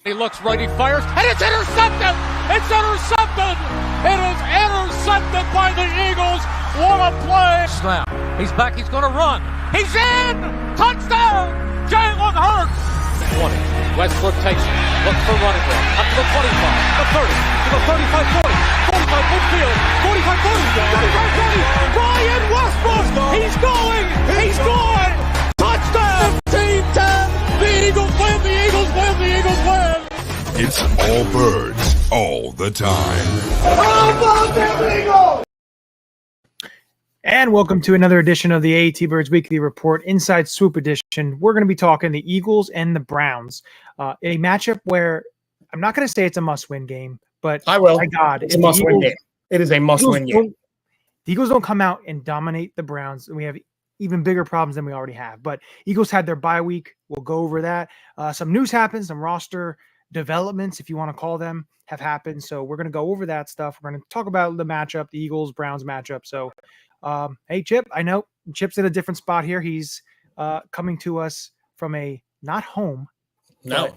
He looks right, he fires, and it's intercepted! It's intercepted! It is intercepted by the Eagles! What a play! Snap. He's back, he's gonna run. He's in! Touchdown! Jalen Hurts! 20. Westbrook takes it. Looks for running back. Up to the 25, the 30, to the 35, 40, 45 midfield, 45, 40, 45, 40. Brian Westbrook! He's going! He's gone! Touchdown! 15-10! The Eagles win! The Eagles win! The Eagles win! It's all birds, all the time. How about them Eagles? And welcome to another edition of the AATBirds Weekly Report, Inside Swoop edition. We're going to be talking the Eagles and the Browns, a matchup where I'm not going to say it's a must-win game, but I will. My God, it's a must-win game. It is a must-win game. The Eagles don't come out and dominate the Browns, and we have even bigger problems than we already have. But Eagles had their bye week. We'll go over that. Some news happened, some roster developments, if you want to call them, have happened. So we're going to go over that stuff. We're going to talk about the matchup, the Eagles-Browns matchup. So, hey, Chip, I know Chip's in a different spot here. He's coming to us from a not home, no,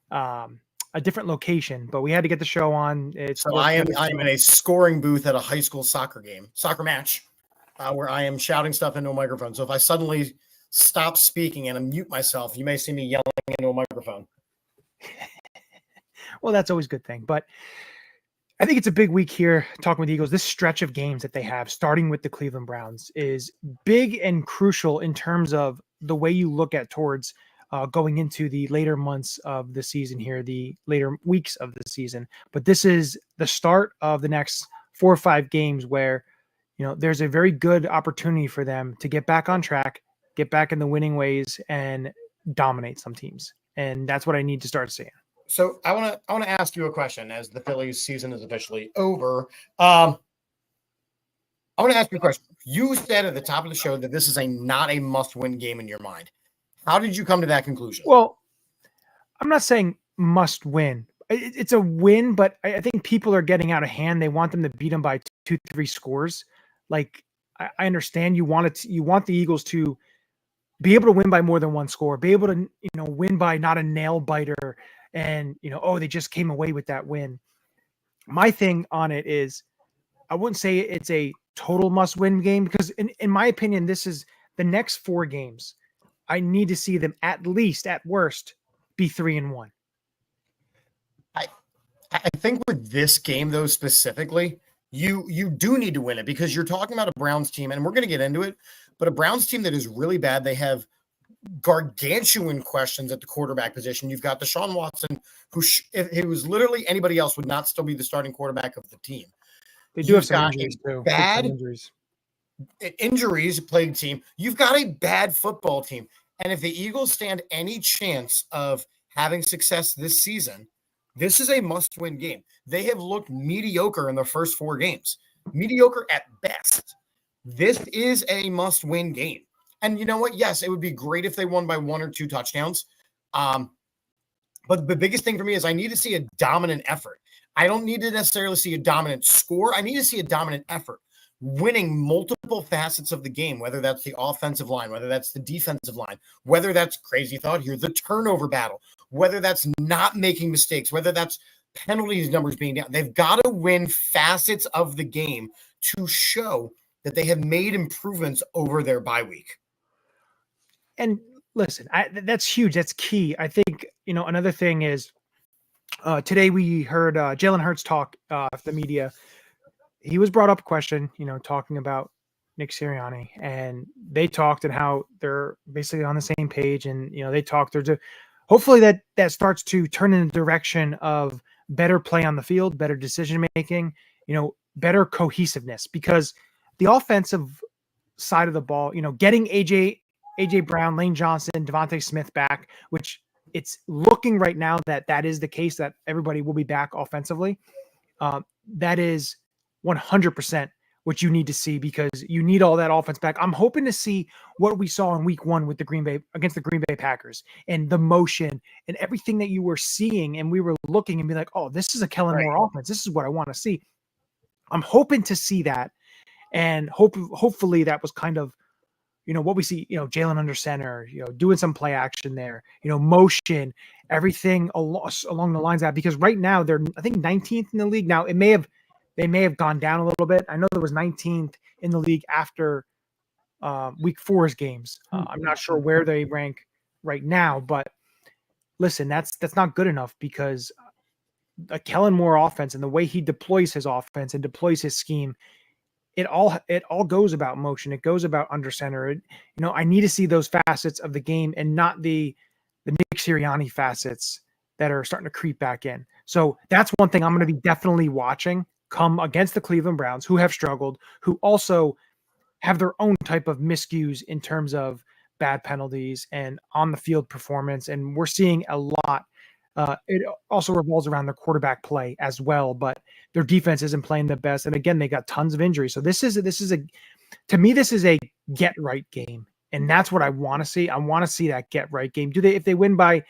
but, a different location. But we had to get the show on. I am in a scoring booth at a high school soccer match, where I am shouting stuff into a microphone. So if I suddenly stop speaking and mute myself, you may see me yelling into a microphone. Well, that's always a good thing. But I think it's a big week here talking with the Eagles. This stretch of games that they have, starting with the Cleveland Browns, is big and crucial in terms of the way you look at towards going into the later months of the season here, the later weeks of the season. But this is the start of the next 4 or 5 games where, you know, there's a very good opportunity for them to get back on track, get back in the winning ways, and dominate some teams. And that's what I need to start seeing. So I want to ask you a question as the Phillies season is officially over. I want to ask you a question. You said at the top of the show that this is not a must-win game in your mind. How did you come to that conclusion? Well, I'm not saying must win. It's a win, but I think people are getting out of hand. They want them to beat them by 2-3 scores. Like, I understand you want the Eagles to be able to win by more than one score, be able to, win by not a nail biter. And, they just came away with that win. My thing on it is I wouldn't say it's a total must-win game because, in my opinion, this is the next 4 games. I need to see them at least, at worst, be 3-1. I think with this game, though, specifically, you do need to win it because you're talking about a Browns team, and we're going to get into it, but a Browns team that is really bad. They have gargantuan questions at the quarterback position. You've got Deshaun Watson, who if it was literally anybody else would not still be the starting quarterback of the team. They do have some injuries too. Bad injuries plagued team. You've got a bad football team. And if the Eagles stand any chance of having success this season, this is a must-win game. They have looked mediocre in their first 4 games. Mediocre at best. This is a must-win game. And you know what? Yes, it would be great if they won by 1 or 2 touchdowns. But the biggest thing for me is I need to see a dominant effort. I don't need to necessarily see a dominant score. I need to see a dominant effort, winning multiple facets of the game, whether that's the offensive line, whether that's the defensive line, whether that's crazy thought here, the turnover battle, whether that's not making mistakes, whether that's penalties numbers being down. They've got to win facets of the game to show that they have made improvements over their bye week. And listen, that's huge. That's key. I think, another thing is today we heard Jalen Hurts talk the media. He was brought up a question, talking about Nick Sirianni, and they talked and how they're basically on the same page. And, they talked. Hopefully that starts to turn in the direction of better play on the field, better decision making, better cohesiveness, because the offensive side of the ball, getting AJ Brown, Lane Johnson, Devontae Smith back, which it's looking right now that is the case, that everybody will be back offensively. That is 100% what you need to see because you need all that offense back. I'm hoping to see what we saw in week 1 with against the Green Bay Packers and the motion and everything that you were seeing. And we were looking and be like, oh, this is a Kellen Moore offense. This is what I want to see. I'm hoping to see that. And hopefully that was kind of what we see, Jalen under center, doing some play action there, motion, everything along the lines of that, because right now they're, I think, 19th in the league. Now they may have gone down a little bit. I know there was 19th in the league after week 4's games. I'm not sure where they rank right now, but listen, that's not good enough, because a Kellen Moore offense and the way he deploys his offense and deploys his scheme, it all goes about motion. It goes about under center. I need to see those facets of the game and not the Nick Sirianni facets that are starting to creep back in. So that's one thing I'm going to be definitely watching come against the Cleveland Browns, who have struggled, who also have their own type of miscues in terms of bad penalties and on the field performance. And we're seeing a lot. It also revolves around their quarterback play as well, but their defense isn't playing the best. And again, they got tons of injuries. So to me, this is a get right game. And that's what I want to see. I want to see that get right game. If they win by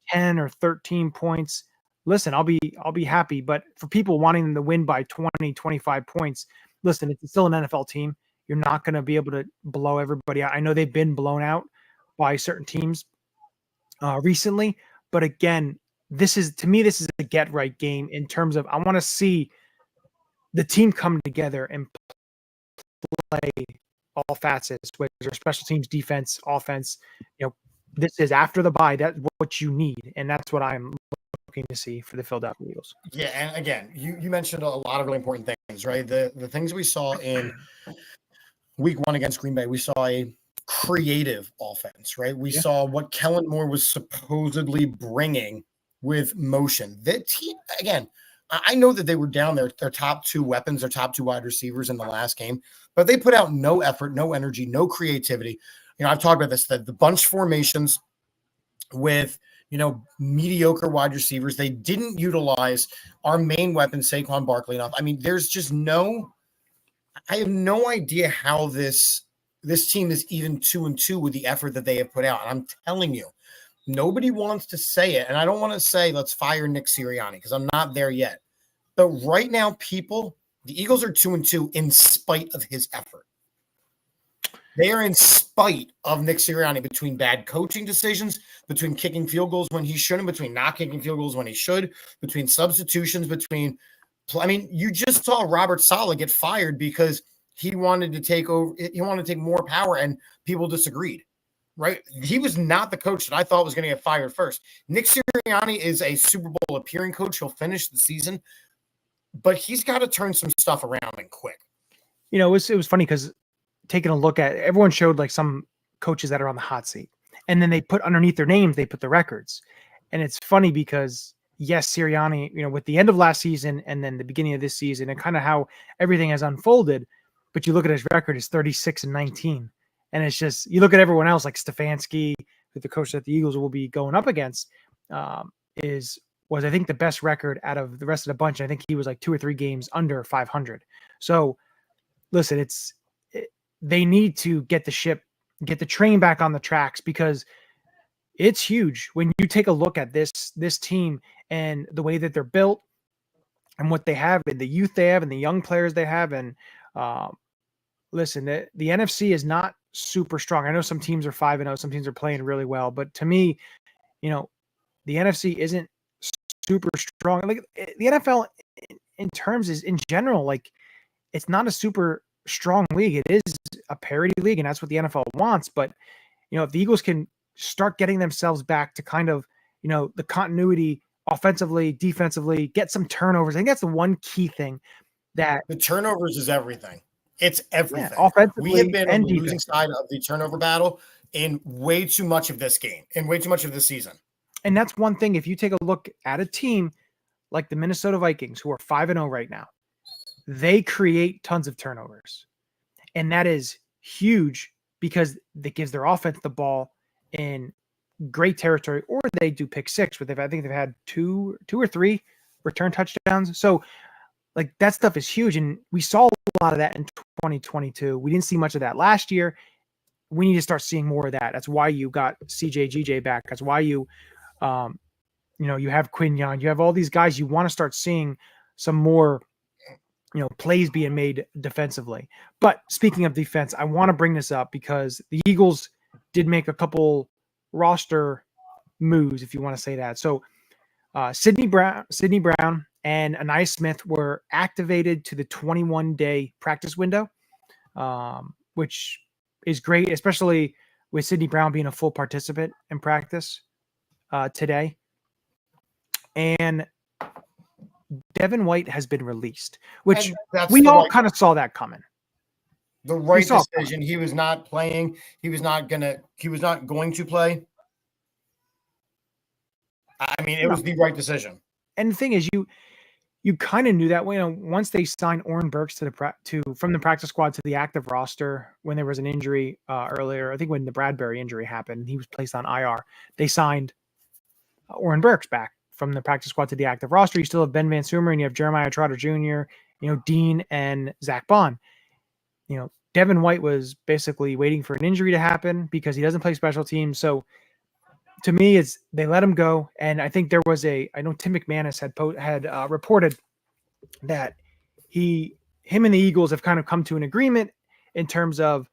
10 or 13 points, listen, I'll be happy. But for people wanting them to win by 20, 25 points, listen, it's still an NFL team. You're not going to be able to blow everybody out. I know they've been blown out by certain teams recently, but again, this is a get right game in terms of, I want to see the team come together and play all facets, whether special teams, defense, offense. This is after the bye. That's what you need, and that's what I'm looking to see for the Philadelphia Eagles. Yeah, and again, you mentioned a lot of really important things, right? The things we saw in week 1 against Green Bay, we saw a creative offense, right? We saw what Kellen Moore was supposedly bringing with motion. That team, again, I know that they were down their top 2 weapons, their top 2 wide receivers in the last game, but they put out no effort, no energy, no creativity. I've talked about this, the bunch formations with, mediocre wide receivers. They didn't utilize our main weapon, Saquon Barkley, enough. I mean, there's just I have no idea how this team is even 2-2 with the effort that they have put out. And I'm telling you, nobody wants to say it. And I don't want to say, let's fire Nick Sirianni, because I'm not there yet. But right now, the Eagles are 2-2 in spite of his effort. They are in spite of Nick Sirianni, between bad coaching decisions, between kicking field goals when he shouldn't, between not kicking field goals when he should, between substitutions, you just saw Robert Saleh get fired because he wanted to take over. He wanted to take more power, and people disagreed. Right? He was not the coach that I thought was going to get fired first. Nick Sirianni is a Super Bowl appearing coach. He'll finish the season, but he's got to turn some stuff around and quick. It was funny because taking a look at, everyone showed like some coaches that are on the hot seat, and then they put underneath their names, they put the records. And it's funny because yes, Sirianni, with the end of last season and then the beginning of this season and kind of how everything has unfolded, but you look at his record, is 36-19. And it's just, you look at everyone else like Stefanski, who the coach that the Eagles will be going up against, was I think the best record out of the rest of the bunch. I think he was like 2 or 3 games under 500. So listen, they need to get the train back on the tracks, because it's huge when you take a look at this team and the way that they're built and what they have and the youth they have and the young players they have. And listen, the NFC is not super strong. I know some teams are 5-0, some teams are playing really well, but to me, the NFC isn't super strong. Like the NFL in terms is in general, like it's not a super strong league. It is a parity league, and that's what the NFL wants. But if the Eagles can start getting themselves back to kind of the continuity offensively, defensively, get some turnovers. I think that's the one key thing. That the turnovers is everything. It's everything. Yeah, offensively, we have been on the losing side of the turnover battle in way too much of this game, in way too much of this season. And that's one thing. If you take a look at a team like the Minnesota Vikings, who are 5-0 right now, they create tons of turnovers. And that is huge because that gives their offense the ball in great territory, or they do pick six, but I think they've had two or three return touchdowns. So like that stuff is huge. And we saw a lot of that in 2022. We didn't see much of that last year. We need to start seeing more of that. That's why you got CJ back. That's why you have Quinyon. You have all these guys. You want to start seeing some more plays being made defensively. But speaking of defense, I want to bring this up because the Eagles did make a couple roster moves, if you want to say that. So Sidney Brown and Anais Smith were activated to the 21-day practice window, which is great, especially with Sidney Brown being a full participant in practice today. And Devin White has been released, which we all kind of saw that coming. The right decision. He was not playing. He was not going to play. I mean, it was the right decision. And the thing is, you kind of knew that way. Once they signed Oren Burks from the practice squad to the active roster when there was an injury earlier, I think when the Bradbury injury happened, he was placed on IR. They signed Oren Burks back from the practice squad to the active roster. You still have Ben Van Sumer and you have Jeremiah Trotter Jr., Dean and Zach Bond. Devin White was basically waiting for an injury to happen because he doesn't play special teams. So to me, they let him go. And I think there was I know Tim McManus had reported that him and the Eagles have kind of come to an agreement in terms of,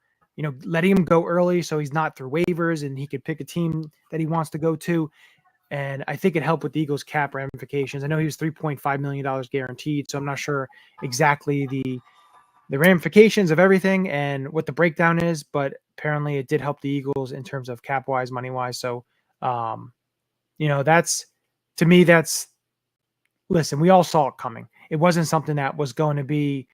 letting him go early so he's not through waivers and he could pick a team that he wants to go to. And I think it helped with the Eagles cap ramifications. I know he was $3.5 million guaranteed, so I'm not sure exactly the ramifications of everything and what the breakdown is, but apparently it did help the Eagles in terms of cap wise, money wise. So, that's, to me, listen, we all saw it coming. It wasn't something that was going to be,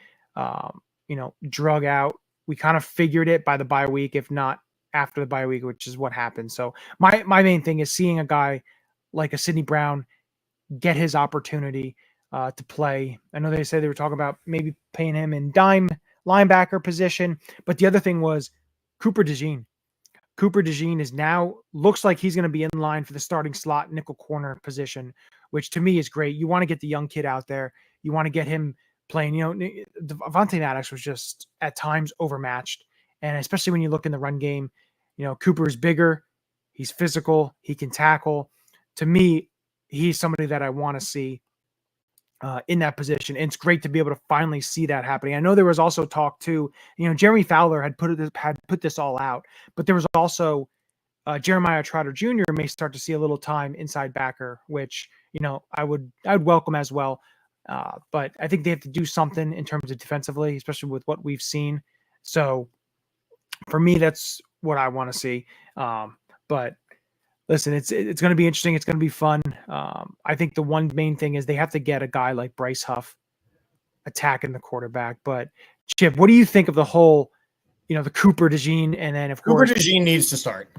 drug out. We kind of figured it by the bye week, if not after the bye week, which is what happened. So my main thing is seeing a guy like a Sidney Brown get his opportunity to play. I know they said they were talking about maybe paying him in dime linebacker position, but the other thing was Cooper DeJean. Cooper DeJean is now looks like he's going to be in line for the starting slot nickel corner position, which to me is great. You want to get the young kid out there. You want to get him playing. Avonte Maddox was just at times overmatched, and especially when you look in the run game, Cooper is bigger, he's physical, he can tackle. To me, he's somebody that I want to see in that position. And it's great to be able to finally see that happening. I know there was also talk too, Jeremy Fowler had put this all out, but there was also Jeremiah Trotter Jr. may start to see a little time inside backer, which, I would welcome as well. But I think they have to do something in terms of defensively, especially with what we've seen. So for me, that's what I want to see. But listen, it's going to be interesting. It's going to be fun. I think the one main thing is they have to get a guy like Bryce Huff attacking the quarterback. But Chip, what do you think of the whole, the Cooper DeJean, and then of course Cooper DeJean needs to start.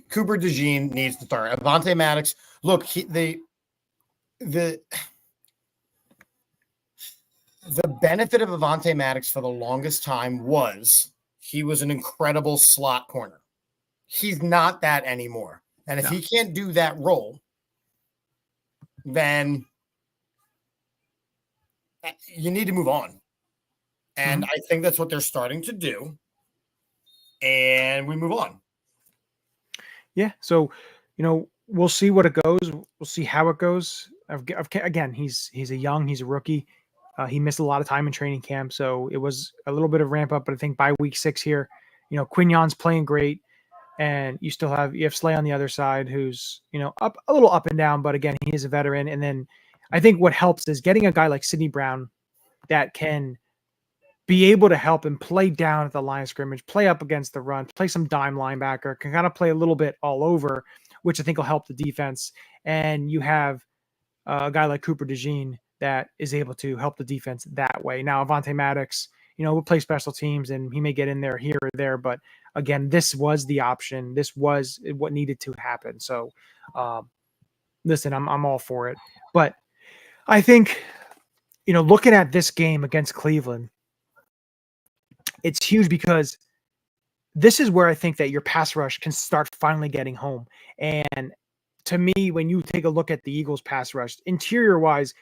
Cooper DeJean needs to start. Avonte Maddox, look, the benefit of Avonte Maddox for the longest time was he was an incredible slot corner. He's not that anymore. And if he can't do that role, then you need to move on. And I think that's what they're starting to do. And we move on. Yeah. So, we'll see what it goes. We'll see how it goes. Again, he's a rookie. He missed a lot of time in training camp. So it was a little bit of ramp up, but I think by week 6 here, Quignon's playing great. And you have Slay on the other side, who's, up a little up and down, but again, he is a veteran. And then I think what helps is getting a guy like Sidney Brown that can be able to help him play down at the line of scrimmage, play up against the run, play some dime linebacker, can kind of play a little bit all over, which I think will help the defense. And you have a guy like Cooper DeJean that is able to help the defense that way. Now, Avonte Maddox, will play special teams and he may get in there here or there, but again, this was the option. This was what needed to happen. So, listen, I'm all for it. But I think, looking at this game against Cleveland, it's huge because this is where I think that your pass rush can start finally getting home. And to me, when you take a look at the Eagles pass rush, interior wise,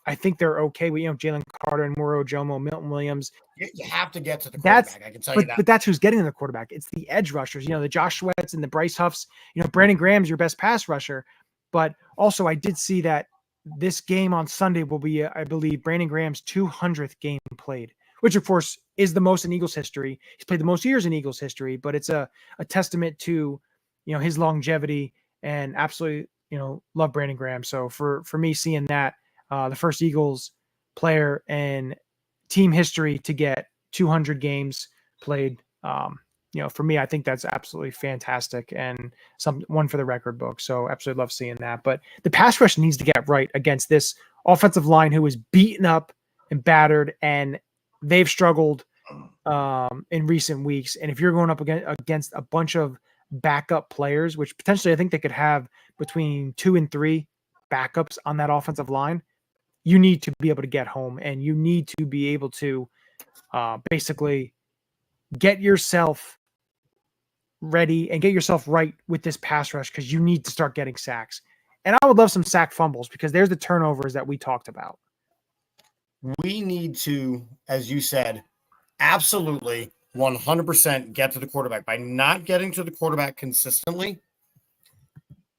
I think they're okay with, Jalen Carter and Moro Jomo, Milton Williams. You have to get to the quarterback. I can tell you that. But that's who's getting the quarterback. It's the edge rushers, the Josh Sweats and the Bryce Huffs. Brandon Graham's your best pass rusher. But also I did see that this game on Sunday will be, I believe, Brandon Graham's 200th game played, which of course is the most in Eagles history. He's played the most years in Eagles history, but it's a testament to, his longevity, and absolutely, love Brandon Graham. So for me, seeing that, the first Eagles player in team history to get 200 games played, for me, I think that's absolutely fantastic and one for the record book. So absolutely love seeing that. But the pass rush needs to get right against this offensive line who is beaten up and battered, and they've struggled in recent weeks. And if you're going up against a bunch of backup players, which potentially I think they could have between 2 and 3 backups on that offensive line, you need to be able to get home, and you need to be able to basically get yourself ready and get yourself right with this pass rush, because you need to start getting sacks. And I would love some sack fumbles, because there's the turnovers that we talked about. We need to, as you said, absolutely 100% get to the quarterback. By not getting to the quarterback consistently,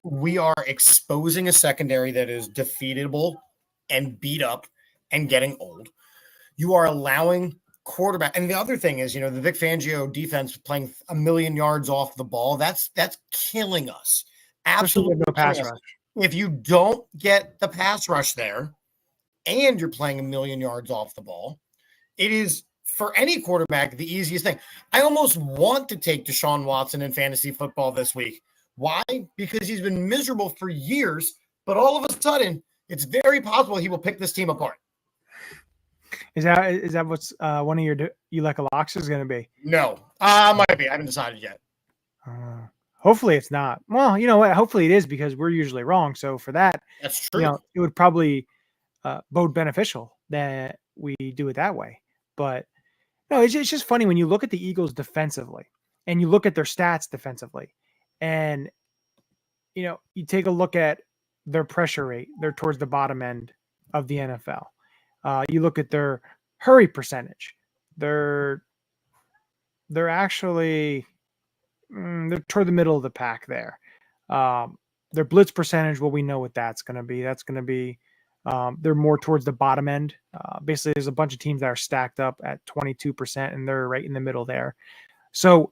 we are exposing a secondary that is defeatable and beat up and getting old. You are allowing quarterback. And the other thing is, the Vic Fangio defense playing 1,000,000 yards off the ball. That's killing us. Absolutely. No pass rush. If you don't get the pass rush there and you're playing 1,000,000 yards off the ball, it is, for any quarterback, the easiest thing. I almost want to take Deshaun Watson in fantasy football this week. Why? Because he's been miserable for years, but all of a sudden, it's very possible he will pick this team apart. Is that what's one of your Ulecka locks is going to be? No, might be. I haven't decided yet. Hopefully it's not. Well, you know what? Hopefully it is, because we're usually wrong. So for that, that's true. It would probably bode beneficial that we do it that way. But no, it's just funny when you look at the Eagles defensively and you look at their stats defensively, and you take a look at their pressure rate. They're towards the bottom end of the NFL. You look at their hurry percentage. They're actually they're toward the middle of the pack there. Their blitz percentage, well, we know what that's going to be. That's going to be they're more towards the bottom end. Basically, there's a bunch of teams that are stacked up at 22%, and they're right in the middle there. So,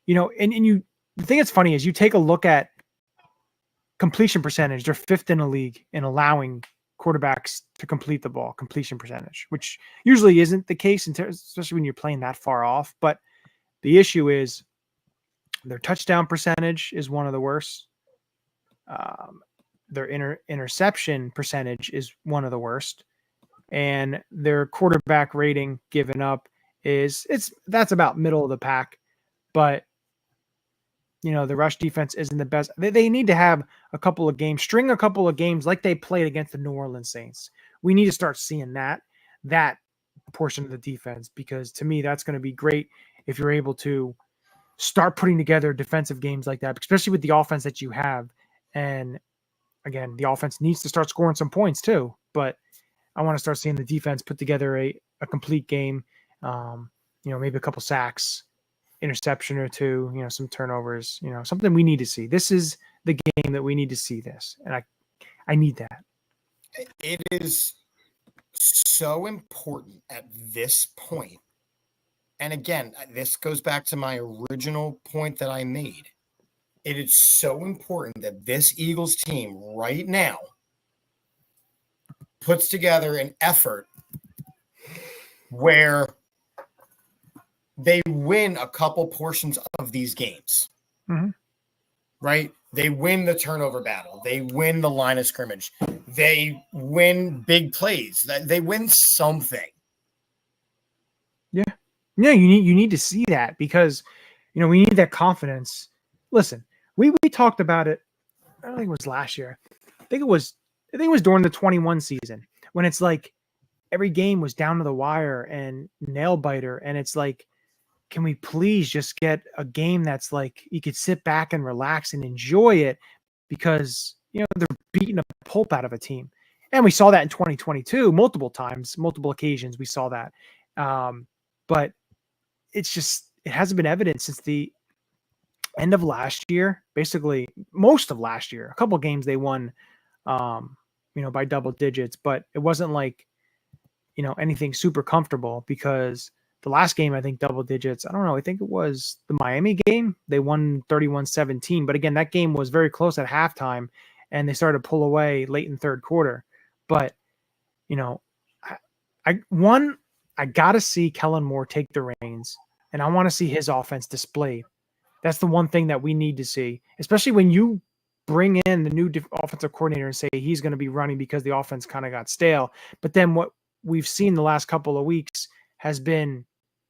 the thing that's funny is you take a look at completion percentage. They're 5th in the league in allowing quarterbacks to complete the ball, completion percentage, which usually isn't the case, especially when you're playing that far off. But the issue is their touchdown percentage is one of the worst. Their interception percentage is one of the worst, and their quarterback rating given up that's about middle of the pack. But the rush defense isn't the best. They need to have string a couple of games like they played against the New Orleans Saints. We need to start seeing that portion of the defense, because to me, that's going to be great if you're able to start putting together defensive games like that, especially with the offense that you have. And again, the offense needs to start scoring some points too, but I want to start seeing the defense put together a complete game. Maybe a couple sacks, interception or two, some turnovers, something we need to see. This is the game that we need to see this. And I need that. It is so important at this point. And again, this goes back to my original point that I made. It is so important that this Eagles team right now puts together an effort where they win a couple portions of these games, right? They win the turnover battle. They win the line of scrimmage. They win big plays. They win something. Yeah. Yeah, you need to see that, because we need that confidence. Listen, we talked about it. I don't think it was last year. I think it was during the 21 season, when it's like every game was down to the wire and nail biter, and it's like, can we please just get a game that's like you could sit back and relax and enjoy it, because they're beating a pulp out of a team. And we saw that in 2022 multiple times, multiple occasions we saw that. But it hasn't been evident since the end of last year, basically most of last year. A couple of games they won by double digits, but it wasn't like, anything super comfortable because the last game, I think double digits, I don't know. I think it was the Miami game. They won 31-17, but again, that game was very close at halftime and they started to pull away late in third quarter. But, I got to see Kellen Moore take the reins and I want to see his offense displayed. That's the one thing that we need to see, especially when you bring in the new offensive coordinator and say he's going to be running because the offense kind of got stale. But then what we've seen the last couple of weeks has been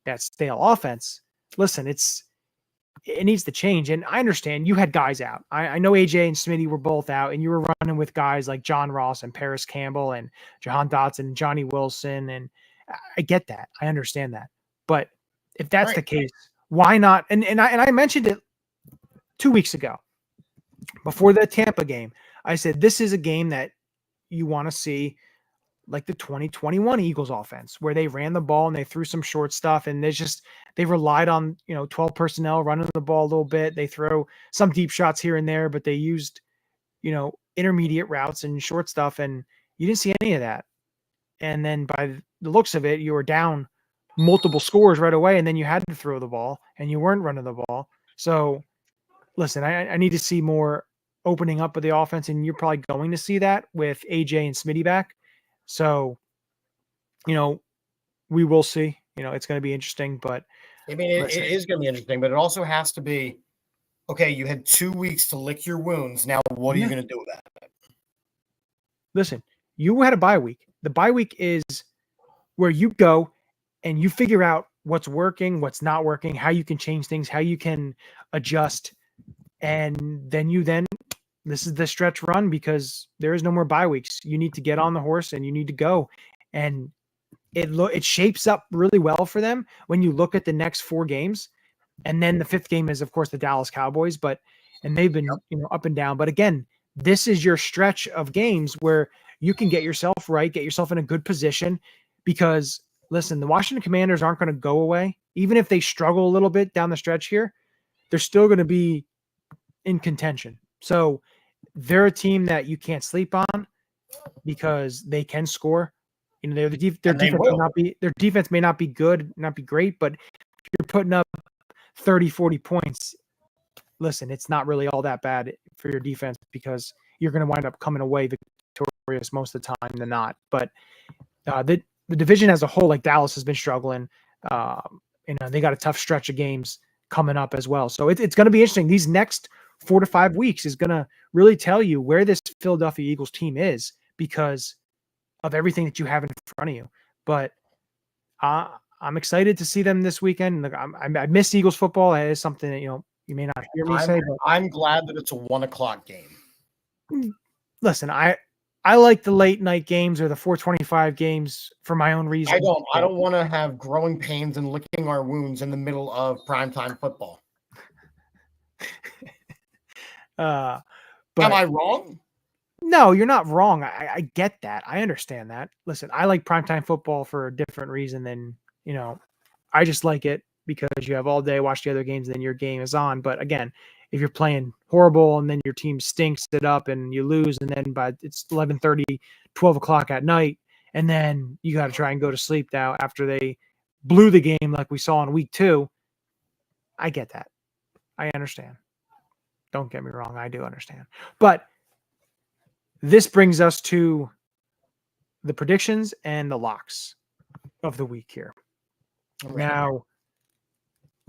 that stale offense. Listen, it needs to change. And I understand you had guys out. I know AJ and Smitty were both out, and you were running with guys like John Ross and Paris Campbell and Jahan Dotson and Johnny Wilson. And I get that. I understand that. But if that's the case, why not? And I mentioned it 2 weeks ago before the Tampa game. I said, this is a game that you want to see like the 2021 Eagles offense where they ran the ball and they threw some short stuff and they relied on, 12 personnel running the ball a little bit. They throw some deep shots here and there, but they used, intermediate routes and short stuff. And you didn't see any of that. And then by the looks of it, you were down multiple scores right away. And then you had to throw the ball and you weren't running the ball. So listen, I need to see more opening up of the offense, and you're probably going to see that with AJ and Smitty back. So, we will see. It's going to be interesting, but I mean, it is going to be interesting, but it also has to be, okay, you had 2 weeks to lick your wounds. Now, what are you going to do about it? Listen, you had a bye week. The bye week is where you go and you figure out what's working, what's not working, how you can change things, how you can adjust. And then this is the stretch run because there is no more bye weeks. You need to get on the horse and you need to go. And it shapes up really well for them when you look at the next 4 games. And then the 5th game is, of course, the Dallas Cowboys, and they've been, up and down. But again, this is your stretch of games where you can get yourself right, get yourself in a good position because listen, the Washington Commanders aren't going to go away. Even if they struggle a little bit down the stretch here, they're still going to be in contention. So they're a team that you can't sleep on because they can score. Their defense may not be good, not be great, but if you're putting up 30, 40 points, listen, it's not really all that bad for your defense because you're going to wind up coming away victorious most of the time than not. But the division as a whole, like Dallas has been struggling. They got a tough stretch of games coming up as well. So it's going to be interesting. These next 4 to 5 weeks is going to really tell you where this Philadelphia Eagles team is because of everything that you have in front of you. But I'm excited to see them this weekend. Look, I miss Eagles football. It is something that, you may not hear me say. But I'm glad that it's a 1:00 game. Listen, I like the late night games or the 4:25 games for my own reasons. I don't want to have growing pains and licking our wounds in the middle of primetime football. But am I wrong? No, you're not wrong. I get that. I understand that. Listen, I like primetime football for a different reason than, I just like it because you have all day, watch the other games, and then your game is on. But again, if you're playing horrible and then your team stinks it up and you lose, and then it's 11:30, 12 o'clock at night, and then you got to try and go to sleep now after they blew the game like we saw in week 2. I get that. I understand. Don't get me wrong. I do understand. But this brings us to the predictions and the locks of the week here. Right. Now,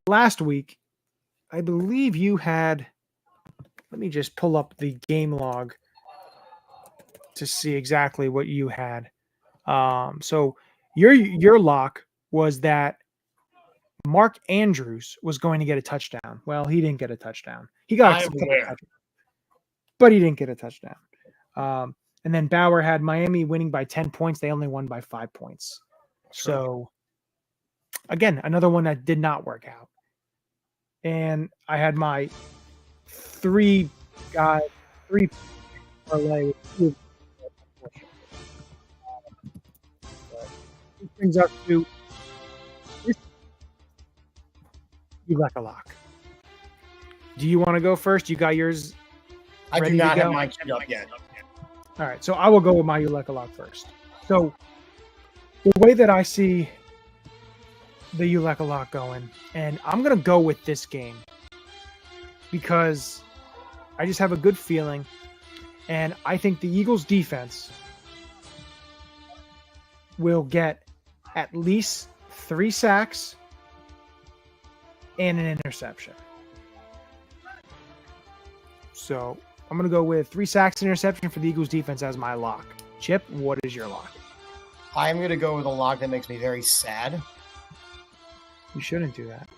last week, I believe you had, let me just pull up the game log to see exactly what you had. So your lock was that Mark Andrews was going to get a touchdown. Well, he didn't get a touchdown. He got a touchdown, but he didn't get a touchdown. And then Bauer had Miami winning by 10 points. They only won by 5 points. Sure. So again, another one that did not work out. And I had my 3 parlay with 2. This brings us to Ulecka lock. Do you want to go first? You got yours? I do not have mine queued up yet. All right, so I will go with my Ulecka lock first. So the way that I see the Ulecka lock going, and I'm going to go with this game because I just have a good feeling, and I think the Eagles defense will get at least 3 sacks and an interception. So I'm going to go with 3 sacks and interception for the Eagles defense as my lock. Chip, what is your lock? I'm going to go with a lock that makes me very sad. You shouldn't do that.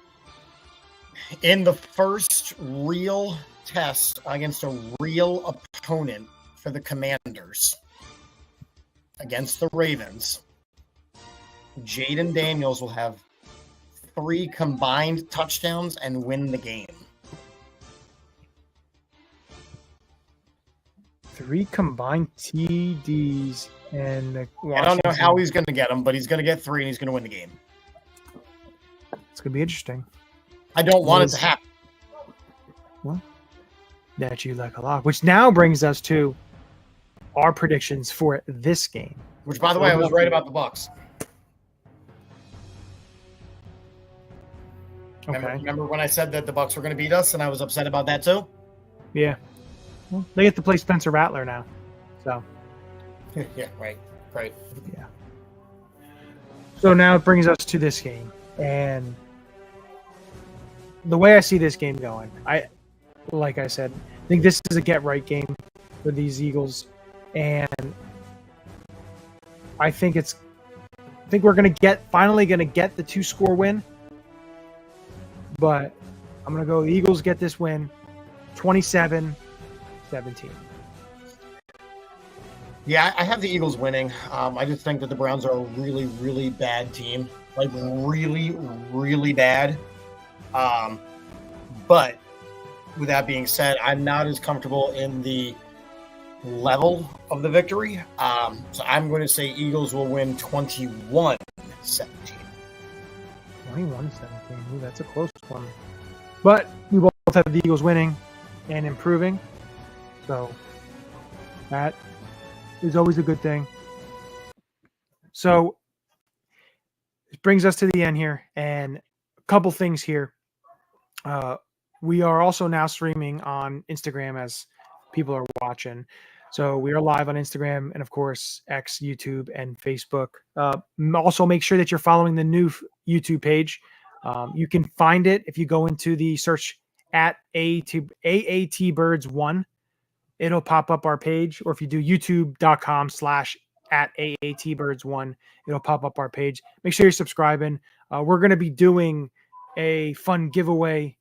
In the first real test against a real opponent for the Commanders, against the Ravens, Jaden Daniels will have 3 combined touchdowns and win the game. 3 combined TDs and the I don't know how he's going to get them, but he's going to get 3 and he's going to win the game. It's going to be interesting. I don't want it to happen. Well, that you like a lot, which now brings us to our predictions for this game. Which, by the way, I was right about the Bucs. Okay. Remember when I said that the Bucs were going to beat us, and I was upset about that too? Yeah. Well, they get to play Spencer Rattler now, so. Yeah, right. Yeah. So now it brings us to this game, and the way I see this game going, like I said, I think this is a get-right game for these Eagles, and I think we're finally gonna get the 2-score win. But I'm going to go the Eagles get this win 27-17. Yeah, I have the Eagles winning. I just think that the Browns are a really, really bad team. Like, really, really bad. But with that being said, I'm not as comfortable in the level of the victory. So I'm going to say Eagles will win 21-17. 21-17. Ooh, that's a close one. But we both have the Eagles winning and improving. So that is always a good thing. So it brings us to the end here. And a couple things here. We are also now streaming on Instagram as people are watching. So we are live on Instagram and, of course, X, YouTube, and Facebook. Also, make sure that you're following the new YouTube page. You can find it if you go into the search at AATBirds1. It'll pop up our page. Or if you do youtube.com/@AATBirds1, it'll pop up our page. Make sure you're subscribing. We're going to be doing a fun giveaway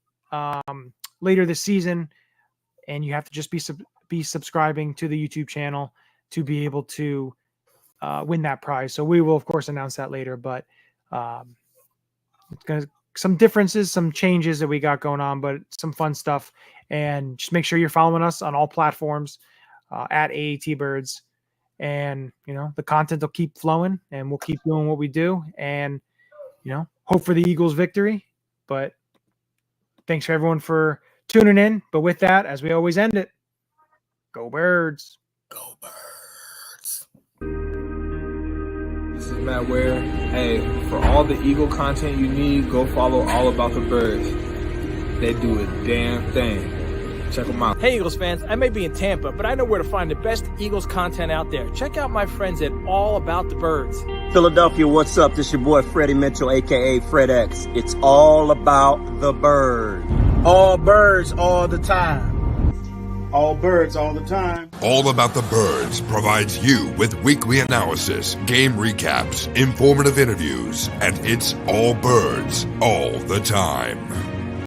later this season, and you have to just be subscribing to the YouTube channel to be able to win that prize. So we will, of course, announce that later, but it's going to some differences, some changes that we got going on, but some fun stuff. And just make sure you're following us on all platforms at AAT Birds, and the content will keep flowing, and we'll keep doing what we do, and hope for the Eagles victory. But thanks for everyone for tuning in. But with that, as we always end it, go Birds. Go Birds. This is Matt Ware. Hey, for all the Eagle content you need, go follow All About the Birds. They do a damn thing. Check them out. Hey, Eagles fans, I may be in Tampa, but I know where to find the best Eagles content out there. Check out my friends at All About the Birds. Philadelphia, what's up? This your boy Freddie Mitchell, a.k.a. Fred X. It's all about the bird. All birds all the time. All birds all the time. All About the Birds provides you with weekly analysis, game recaps, informative interviews, and it's all birds all the time.